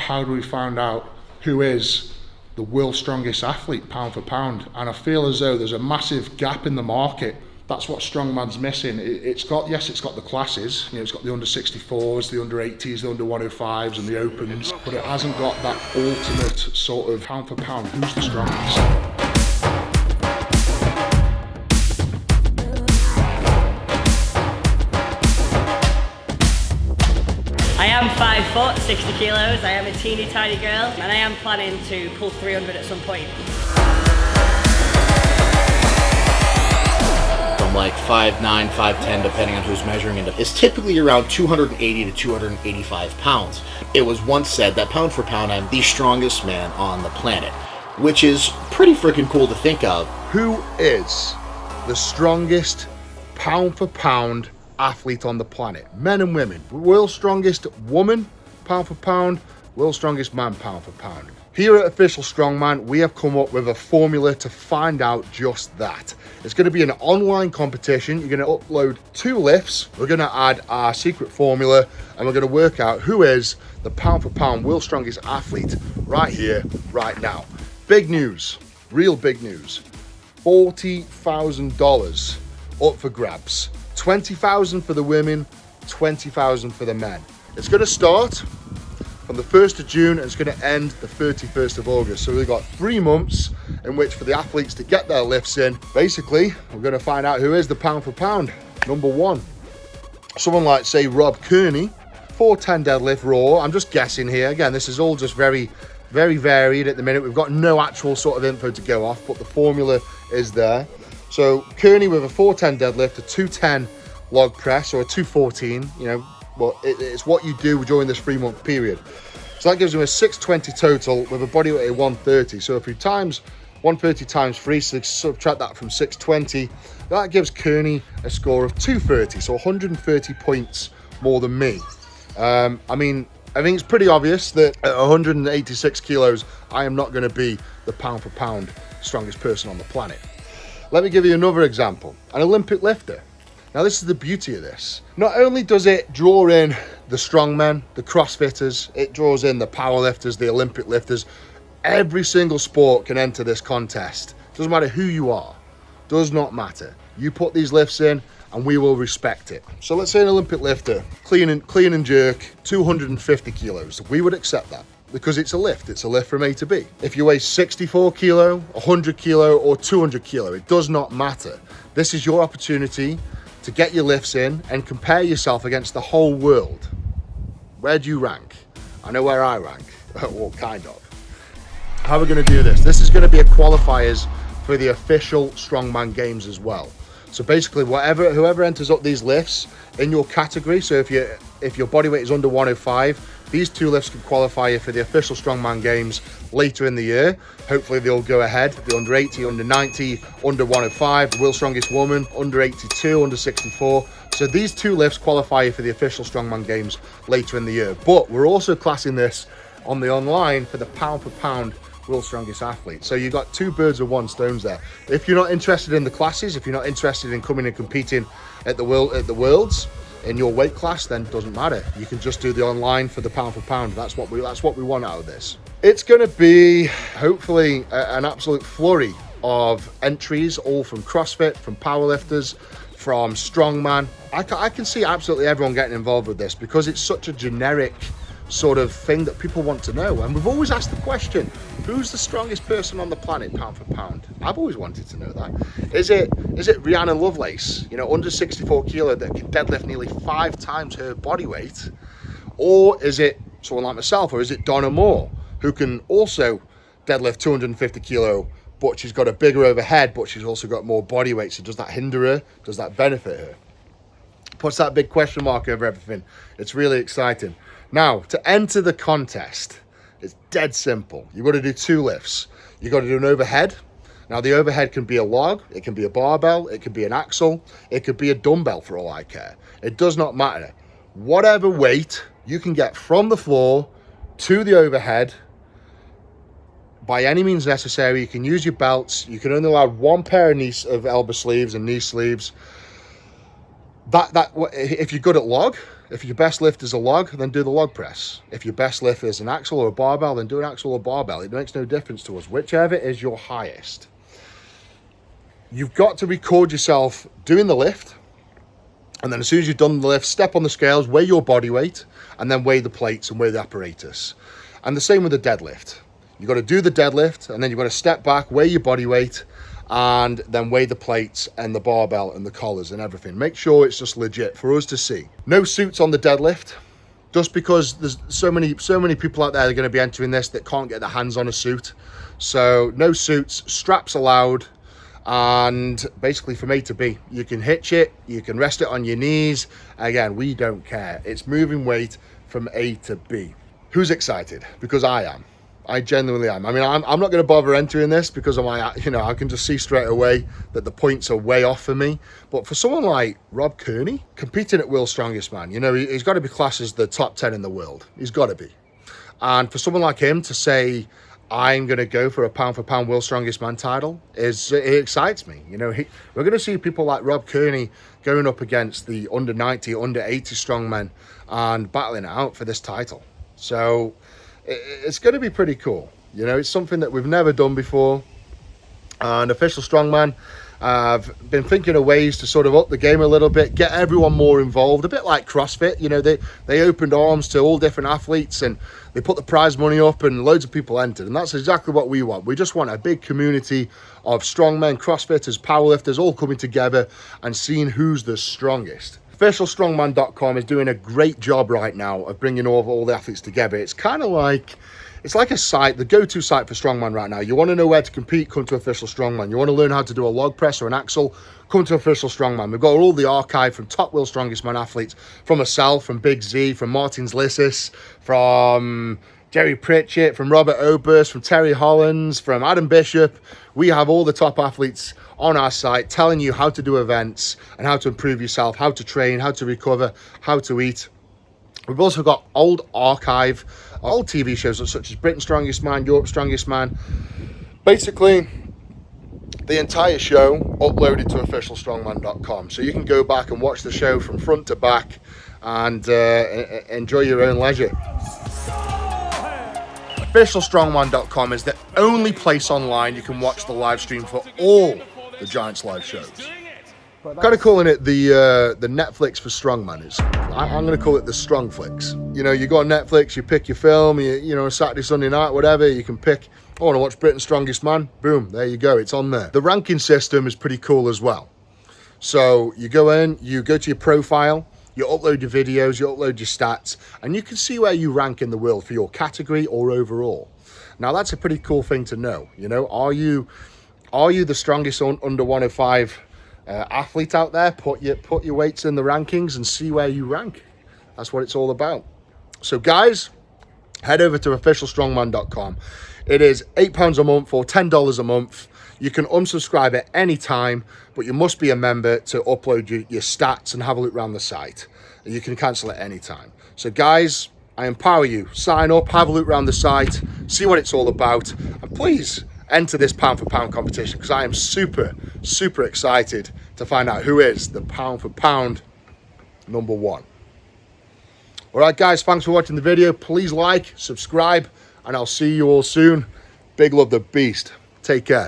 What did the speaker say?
how do we find out who is the world's strongest athlete pound for pound, and I feel as though there's a massive gap in the market. That's what Strongman's missing. It's got the classes, you know, it's got the under 64s, the under 80s, the under 105s and the opens, but it hasn't got that ultimate sort of pound for pound, who's the strongest? I am 5 foot, 60 kilos, I am a teeny tiny girl, and I am planning to pull 300 at some point. From like 5'9", 5'10", depending on who's measuring it, is typically around 280 to 285 pounds. It was once said that pound for pound, I'm the strongest man on the planet, which is pretty freaking cool to think of. Who is the strongest pound for pound athlete on the planet? Men and women. World's strongest woman pound for pound, world's strongest man pound for pound. Here at Official Strongman, we have come up with a formula to find out just that. It's going to be an online competition. You're going to upload 2 lifts. We're going to add our secret formula, and we're going to work out who is the pound for pound world's strongest athlete right here, right now. Big news, real big news. $40,000 up for grabs. $20,000 for the women, $20,000 for the men. It's going to start from the 1st of June and it's going to end the 31st of August. So we've got 3 months in which for the athletes to get their lifts in. Basically, we're going to find out who is the pound for pound number 1. Someone like, say, Rob Kearney, 410 deadlift raw. I'm just guessing here. Again, this is all just very, very varied at the minute. We've got no actual sort of info to go off, but the formula is there. So Kearney with a 410 deadlift, a 210 log press, or a 214, you know, well, it's what you do during this 3-month period. So that gives him a 620 total with a body weight of 130. So if you times 130 times 3, so subtract that from 620, that gives Kearney a score of 230, so 130 points more than me. I mean, I think it's pretty obvious that at 186 kilos, I am not going to be the pound for pound strongest person on the planet. Let me give you another example, an Olympic lifter. Now this is the beauty of this. Not only does it draw in the strongmen, the crossfitters, it draws in the powerlifters, the Olympic lifters. Every single sport can enter this contest. Doesn't matter who you are, does not matter. You put these lifts in and we will respect it. So let's say an Olympic lifter, clean and jerk, 250 kilos. We would accept that because it's a lift. It's a lift from A to B. If you weigh 64 kilo, 100 kilo or 200 kilo, it does not matter. This is your opportunity to get your lifts in and compare yourself against the whole world. Where do you rank? I know where I rank, well, kind of. How are we going to do this? This is going to be a qualifiers for the official Strongman games as well. So basically, whoever enters up these lifts in your category, so if your body weight is under 105, these 2 lifts can qualify you for the official Strongman games later in the year. Hopefully they'll go ahead, the under 80, under 90, under 105, the world's strongest woman, under 82, under 64. So these 2 lifts qualify you for the official Strongman games later in the year. But we're also classing this on the online for the pound for pound world's strongest athlete. So you've got 2 birds with 1 stone there. If you're not interested in the classes, if you're not interested in coming and competing at the Worlds in your weight class, then it doesn't matter. You can just do the online for the pound for pound. That's what we want out of this. It's going to be hopefully an absolute flurry of entries, all from CrossFit, from powerlifters, from strongman. I can see absolutely everyone getting involved with this because it's such a generic sort of thing that people want to know. And we've always asked the question, who's the strongest person on the planet pound for pound? I've always wanted to know that. Is it Rihanna Lovelace, you know, under 64 kilo that can deadlift nearly 5 times her body weight? Or is it someone like myself, or is it Donna Moore, who can also deadlift 250 kilo, but she's got a bigger overhead, but she's also got more body weight? So does that hinder her? Does that benefit her? Puts that big question mark over everything. It's really exciting. Now, to enter the contest, it's dead simple. You've got to do 2 lifts. You've got to do an overhead. Now, the overhead can be a log, it can be a barbell, it could be an axle, it could be a dumbbell for all I care. It does not matter. Whatever weight you can get from the floor to the overhead, by any means necessary. You can use your belts. You can only allow 1 pair of elbow sleeves and knee sleeves. If you're good at log, If your best lift is a log, then do the log press. If your best lift is an axle or a barbell, then do an axle or barbell. It makes no difference to us, whichever is your highest. You've got to record yourself doing the lift, and then as soon as you've done the lift, step on the scales, weigh your body weight, and then weigh the plates and weigh the apparatus. And the same with the deadlift. You've got to do the deadlift, and then you've got to step back, weigh your body weight, and then weigh the plates and the barbell and the collars and everything. Make sure it's just legit for us to see. No suits on the deadlift, just because there's so many people out there that are going to be entering this that can't get their hands on a suit. So no suits, straps allowed, and basically from A to B. You can hitch it, you can rest it on your knees. Again, we don't care. It's moving weight from A to B. Who's excited? Because I am. I genuinely am. I mean, I'm not going to bother entering this because of my, I can just see straight away that the points are way off for me. But for someone like Rob Kearney, competing at World's Strongest Man, he's got to be classed as the top 10 in the world. He's got to be. And for someone like him to say, I'm going to go for a pound-for-pound World's Strongest Man title, it excites me. We're going to see people like Rob Kearney going up against the under 90, under 80 strongmen and battling it out for this title. So it's going to be pretty cool. It's something that we've never done before. And Official Strongman, I've been thinking of ways to sort of up the game a little bit, get everyone more involved, a bit like CrossFit. They opened arms to all different athletes and they put the prize money up and loads of people entered. And that's exactly what we want. We just want a big community of strongmen, CrossFitters, powerlifters, all coming together and seeing who's the strongest. OfficialStrongman.com is doing a great job right now of bringing all the athletes together. It's kind of like, it's like a site, the go-to site for strongman right now. You want to know where to compete, come to Official Strongman. You want to learn how to do a log press or an axle, come to Official Strongman. We've got all the archive from top World's Strongest Man athletes, from myself, from Big Z, from Martins Lissis, from Jerry Pritchett, from Robert Oberst, from Terry Hollands, from Adam Bishop. We have all the top athletes on our site telling you how to do events and how to improve yourself, how to train, how to recover, how to eat. We've also got old archive, old TV shows such as Britain's Strongest Man, Europe's Strongest Man. Basically, the entire show uploaded to officialstrongman.com. So you can go back and watch the show from front to back and enjoy your own leisure. Officialstrongman.com is the only place online you can watch the live stream for all the Giants live shows. I'm kind of calling it the Netflix for strongman. I'm going to call it the Strongflix. You go on Netflix, you pick your film, Saturday, Sunday night, whatever, you can pick, I want to watch Britain's Strongest Man, boom, there you go, it's on there. The ranking system is pretty cool as well. So you go in, you go to your profile, you upload your videos, you upload your stats, and you can see where you rank in the world for your category or overall. Now that's a pretty cool thing to know. Are you the strongest under 105 athlete out there? Put your weights in the rankings and see where you rank. That's what it's all about. So guys, head over to officialstrongman.com. It is £8 a month or $10 a month. You can unsubscribe at any time, but you must be a member to upload your stats and have a look around the site. And you can cancel at any time. So guys, I empower you. Sign up, have a look around the site, see what it's all about, and please enter this pound for pound competition because I am super, super excited to find out who is the pound for pound number one. All right, guys, thanks for watching the video. Please like, subscribe, and I'll see you all soon. Big love, the beast. Take care.